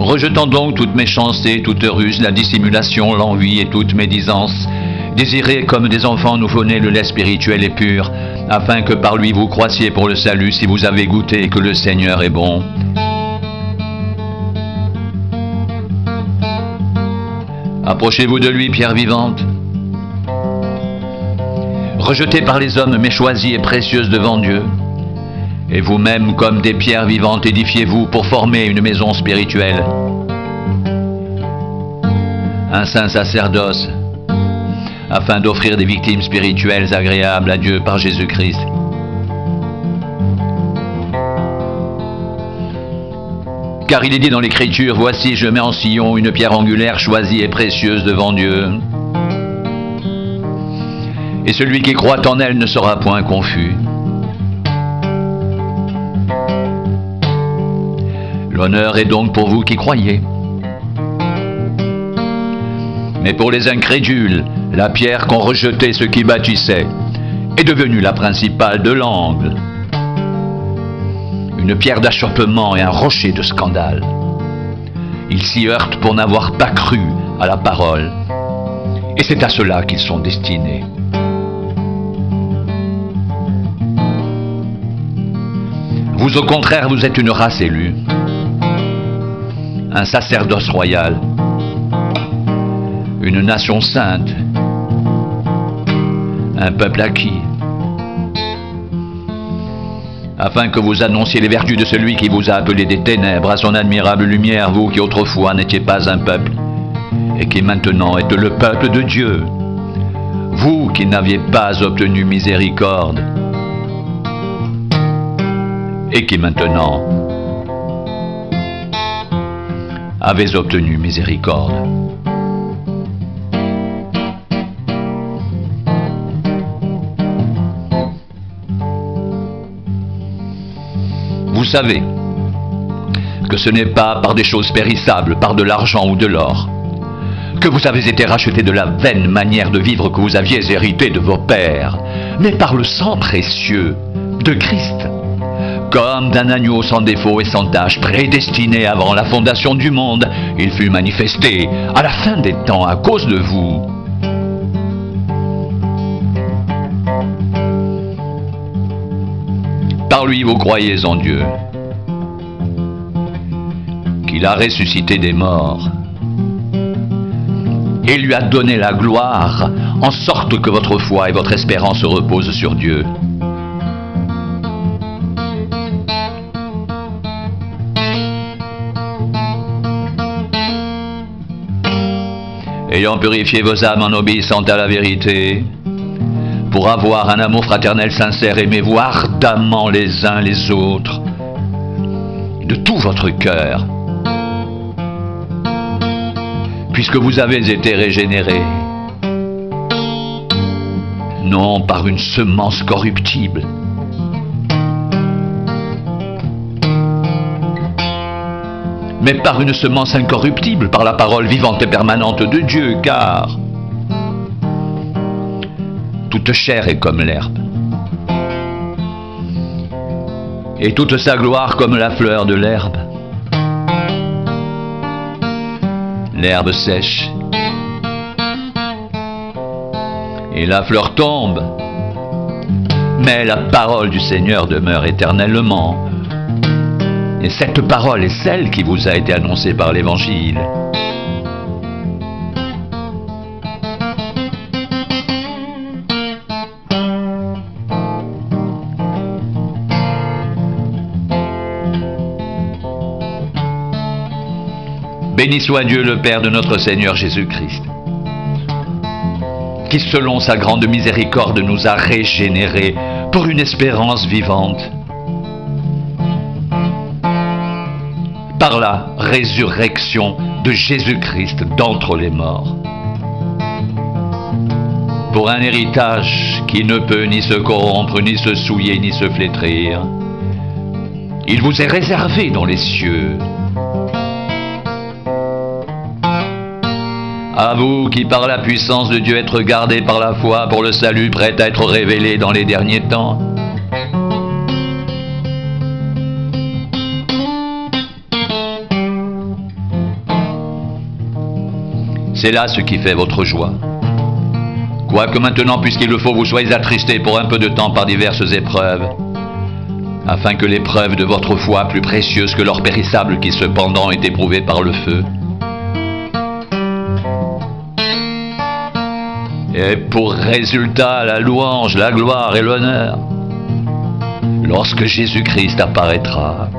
Rejetant donc toute méchanceté, toute ruse, la dissimulation, l'envie et toute médisance, désirez comme des enfants nouveau-nés le lait spirituel et pur, afin que par lui vous croissiez pour le salut si vous avez goûté que le Seigneur est bon. Approchez-vous de lui, pierre vivante. Rejetée par les hommes, mais choisie et précieuse devant Dieu. Et vous-même, comme des pierres vivantes, édifiez-vous pour former une maison spirituelle. Un saint sacerdoce, afin d'offrir des victimes spirituelles agréables à Dieu par Jésus-Christ. Car il est dit dans l'Écriture, « Voici, je mets en Sion une pierre angulaire choisie et précieuse devant Dieu. Et celui qui croit en elle ne sera point confus. » L'honneur est donc pour vous qui croyez. Mais pour les incrédules, la pierre qu'ont rejetée ceux qui bâtissaient est devenue la principale de l'angle. Une pierre d'achoppement et un rocher de scandale. Ils s'y heurtent pour n'avoir pas cru à la parole. Et c'est à cela qu'ils sont destinés. Vous, au contraire, vous êtes une race élue, un sacerdoce royal, une nation sainte, un peuple acquis, afin que vous annonciez les vertus de celui qui vous a appelé des ténèbres à son admirable lumière, vous qui autrefois n'étiez pas un peuple, et qui maintenant êtes le peuple de Dieu, vous qui n'aviez pas obtenu miséricorde, et qui maintenant avez obtenu miséricorde. Vous savez que ce n'est pas par des choses périssables, par de l'argent ou de l'or, que vous avez été rachetés de la vaine manière de vivre que vous aviez héritée de vos pères, mais par le sang précieux de Christ, comme d'un agneau sans défaut et sans tache, prédestiné avant la fondation du monde. Il fut manifesté à la fin des temps à cause de vous. Par lui vous croyez en Dieu, qu'il a ressuscité des morts et lui a donné la gloire, en sorte que votre foi et votre espérance reposent sur Dieu. Ayant purifié vos âmes en obéissant à la vérité, pour avoir un amour fraternel sincère, aimez-vous ardemment les uns les autres, de tout votre cœur, puisque vous avez été régénérés, non par une semence corruptible, mais par une semence incorruptible, par la parole vivante et permanente de Dieu, car toute chair est comme l'herbe, et toute sa gloire comme la fleur de l'herbe. L'herbe sèche, et la fleur tombe, mais la parole du Seigneur demeure éternellement. Et cette parole est celle qui vous a été annoncée par l'Évangile. Béni soit Dieu le Père de notre Seigneur Jésus-Christ, qui selon sa grande miséricorde nous a régénérés pour une espérance vivante, par la résurrection de Jésus-Christ d'entre les morts, pour un héritage qui ne peut ni se corrompre, ni se souiller, ni se flétrir. Il vous est réservé dans les cieux. À vous qui par la puissance de Dieu êtes gardés par la foi pour le salut prêt à être révélé dans les derniers temps. C'est là ce qui fait votre joie. Quoique maintenant, puisqu'il le faut, vous soyez attristés pour un peu de temps par diverses épreuves, afin que l'épreuve de votre foi, plus précieuse que l'or périssable qui cependant est éprouvé par le feu, ait pour résultat la louange, la gloire et l'honneur, lorsque Jésus-Christ apparaîtra.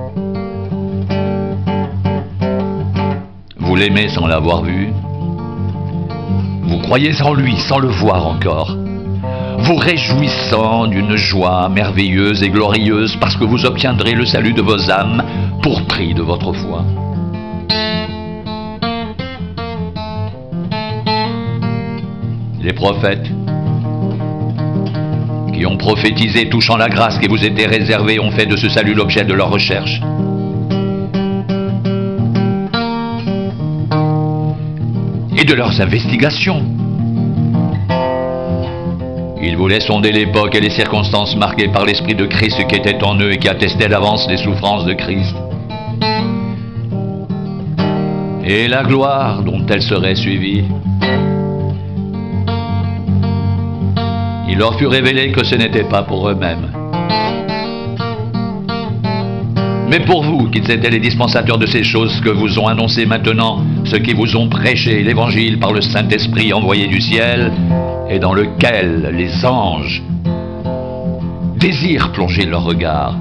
Vous l'aimez sans l'avoir vu. Vous croyez en lui sans le voir encore. Vous réjouissant d'une joie merveilleuse et glorieuse parce que vous obtiendrez le salut de vos âmes pour prix de votre foi. Les prophètes qui ont prophétisé touchant la grâce qui vous était réservée ont fait de ce salut l'objet de leur recherche. Et de leurs investigations. Ils voulaient sonder l'époque et les circonstances marquées par l'Esprit de Christ qui était en eux et qui attestait d'avance les souffrances de Christ. Et la gloire dont elles seraient suivies. Il leur fut révélé que ce n'était pas pour eux-mêmes, mais pour vous, qu'ils étaient les dispensateurs de ces choses que vous ont annoncées maintenant, ceux qui vous ont prêché l'Évangile par le Saint-Esprit envoyé du ciel, et dans lequel les anges désirent plonger leur regard.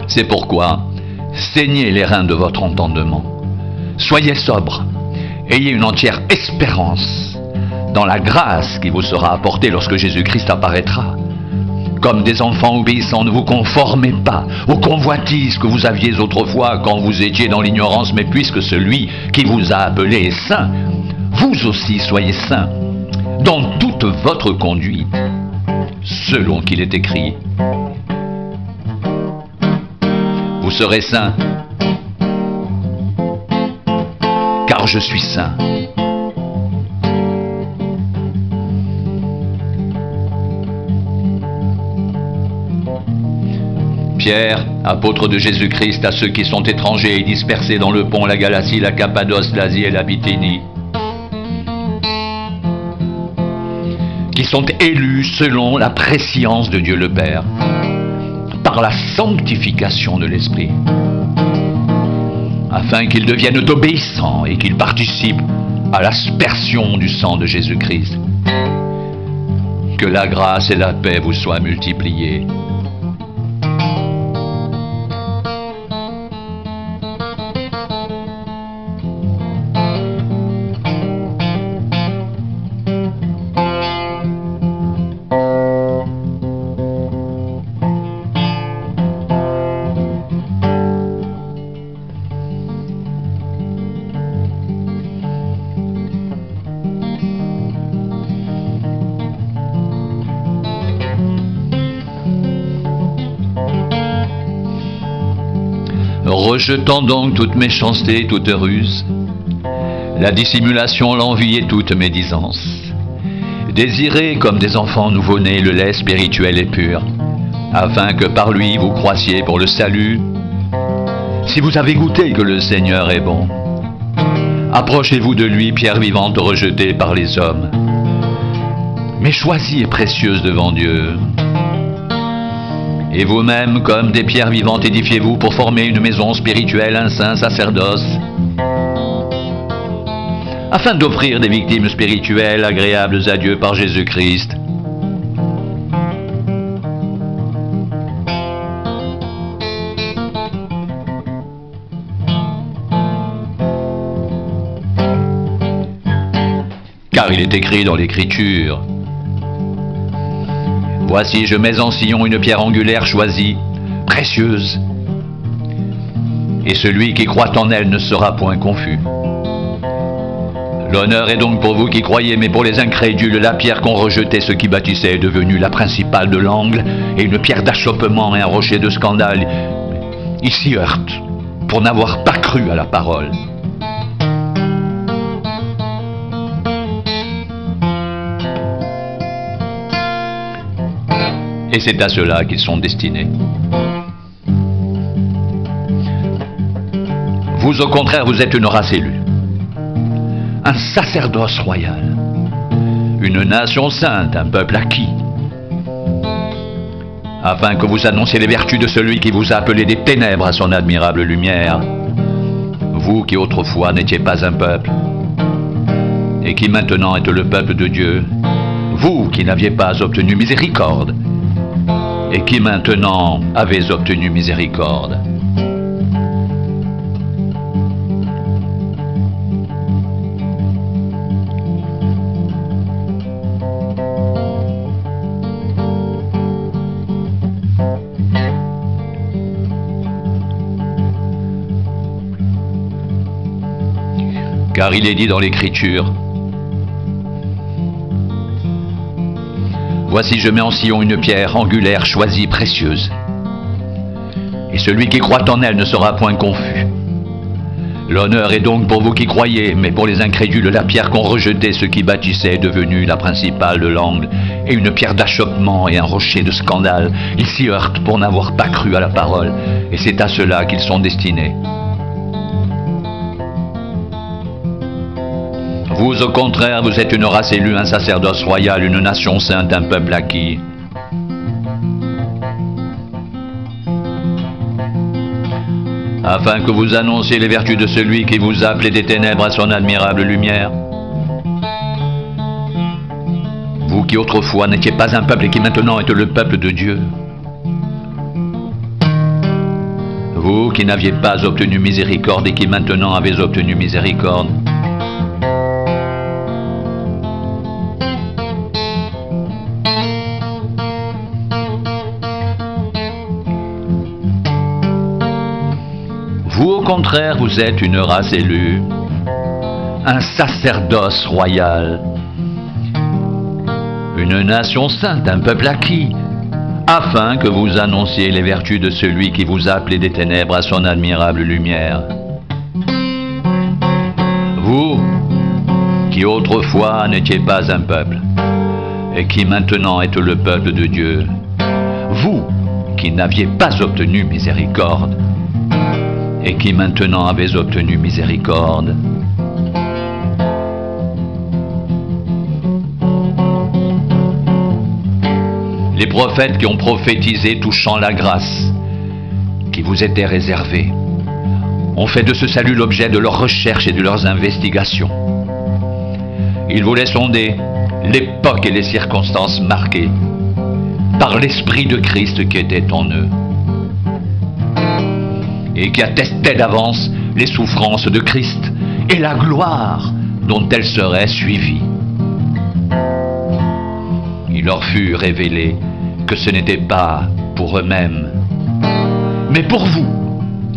C'est pourquoi, saignez les reins de votre entendement. Soyez sobres, ayez une entière espérance dans la grâce qui vous sera apportée lorsque Jésus-Christ apparaîtra. Comme des enfants obéissants, ne vous conformez pas aux convoitises que vous aviez autrefois quand vous étiez dans l'ignorance, mais puisque celui qui vous a appelé est saint, vous aussi soyez saints dans toute votre conduite, selon qu'il est écrit. Vous serez saints, car je suis saint. Pierre, apôtre de Jésus-Christ, à ceux qui sont étrangers et dispersés dans le Pont, la Galatie, la Cappadoce, l'Asie et la Bithynie, qui sont élus selon la prescience de Dieu le Père, par la sanctification de l'Esprit, afin qu'ils deviennent obéissants et qu'ils participent à l'aspersion du sang de Jésus-Christ. Que la grâce et la paix vous soient multipliées. Rejetant donc toute méchanceté, toute ruse, la dissimulation, l'envie et toute médisance, désirez comme des enfants nouveau-nés le lait spirituel et pur, afin que par lui vous croissiez pour le salut, si vous avez goûté que le Seigneur est bon. Approchez-vous de lui, pierre vivante rejetée par les hommes, mais choisie et précieuse devant Dieu. Et vous-même, comme des pierres vivantes, édifiez-vous pour former une maison spirituelle, un saint sacerdoce, afin d'offrir des victimes spirituelles agréables à Dieu par Jésus-Christ. Car il est écrit dans l'Écriture: voici, je mets en Sion une pierre angulaire choisie, précieuse, et celui qui croit en elle ne sera point confus. L'honneur est donc pour vous qui croyez, mais pour les incrédules, la pierre qu'ont rejetée ceux qui bâtissaient est devenue la principale de l'angle, et une pierre d'achoppement et un rocher de scandale. Ils s'y heurtent pour n'avoir pas cru à la parole. Et c'est à cela qu'ils sont destinés. Vous, au contraire, vous êtes une race élue, un sacerdoce royal, une nation sainte, un peuple acquis, afin que vous annonciez les vertus de celui qui vous a appelé des ténèbres à son admirable lumière, vous qui autrefois n'étiez pas un peuple, et qui maintenant êtes le peuple de Dieu, vous qui n'aviez pas obtenu miséricorde, et qui maintenant avez obtenu miséricorde. Car il est dit dans l'Écriture, « Voici, je mets en Sion une pierre angulaire, choisie, précieuse. Et celui qui croit en elle ne sera point confus. L'honneur est donc pour vous qui croyez, mais pour les incrédules, la pierre qu'ont rejetée ceux qui bâtissaient est devenue la principale de l'angle, et une pierre d'achoppement et un rocher de scandale. Ils s'y heurtent pour n'avoir pas cru à la parole, et c'est à cela qu'ils sont destinés. Vous, au contraire, vous êtes une race élue, un sacerdoce royal, une nation sainte, un peuple acquis. Afin que vous annonciez les vertus de celui qui vous a appelé des ténèbres à son admirable lumière. Vous qui autrefois n'étiez pas un peuple et qui maintenant êtes le peuple de Dieu. Vous qui n'aviez pas obtenu miséricorde et qui maintenant avez obtenu miséricorde. Vous, au contraire, vous êtes une race élue, un sacerdoce royal, une nation sainte, un peuple acquis, afin que vous annonciez les vertus de celui qui vous a appelé des ténèbres à son admirable lumière. Vous, qui autrefois n'étiez pas un peuple, et qui maintenant êtes le peuple de Dieu, vous, qui n'aviez pas obtenu miséricorde, et qui maintenant avez obtenu miséricorde. Les prophètes qui ont prophétisé touchant la grâce qui vous était réservée ont fait de ce salut l'objet de leurs recherches et de leurs investigations. Ils voulaient sonder l'époque et les circonstances marquées par l'Esprit de Christ qui était en eux, et qui attestait d'avance les souffrances de Christ et la gloire dont elles seraient suivies. Il leur fut révélé que ce n'était pas pour eux-mêmes, mais pour vous,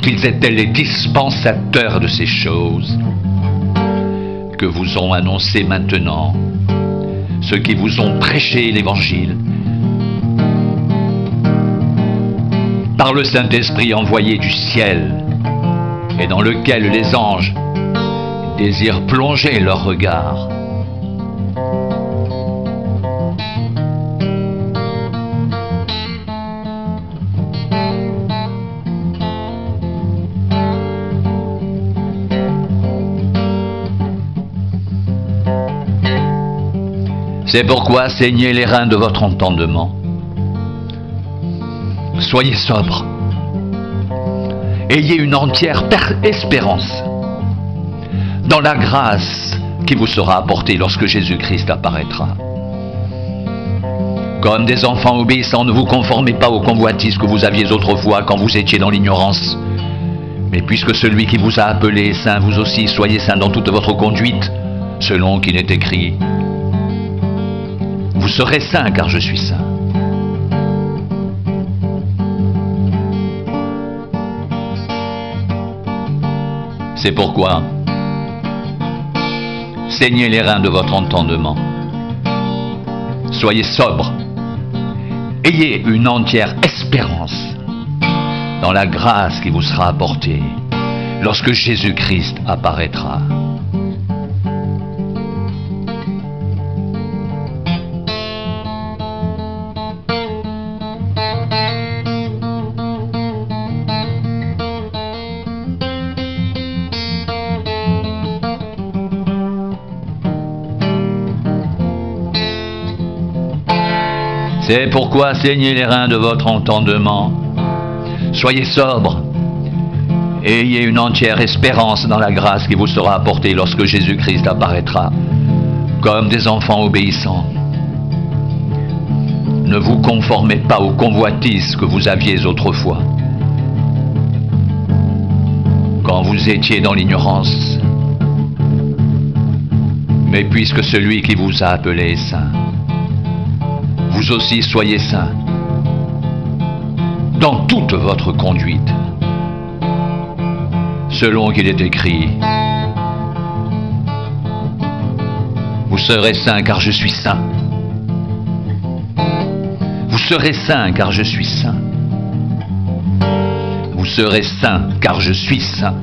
qu'ils étaient les dispensateurs de ces choses, que vous ont annoncé maintenant ceux qui vous ont prêché l'Évangile, par le Saint-Esprit envoyé du ciel, et dans lequel les anges désirent plonger leur regard. C'est pourquoi saignez les reins de votre entendement. Soyez sobres. Ayez une entière espérance dans la grâce qui vous sera apportée lorsque Jésus-Christ apparaîtra. Comme des enfants obéissants, ne vous conformez pas aux convoitises que vous aviez autrefois quand vous étiez dans l'ignorance. Mais puisque celui qui vous a appelé est saint, vous aussi soyez saints dans toute votre conduite, selon qu'il est écrit. Vous serez saints car je suis saint. C'est pourquoi, saignez les reins de votre entendement. Soyez sobres. Ayez une entière espérance dans la grâce qui vous sera apportée lorsque Jésus-Christ apparaîtra. C'est pourquoi saignez les reins de votre entendement. Soyez sobres. Ayez une entière espérance dans la grâce qui vous sera apportée lorsque Jésus-Christ apparaîtra, comme des enfants obéissants. Ne vous conformez pas aux convoitises que vous aviez autrefois, quand vous étiez dans l'ignorance. Mais puisque celui qui vous a appelé est saint, vous aussi soyez saints dans toute votre conduite, selon qu'il est écrit, vous serez saints car je suis saint. Vous serez saints car je suis saint. Vous serez saints car je suis saint.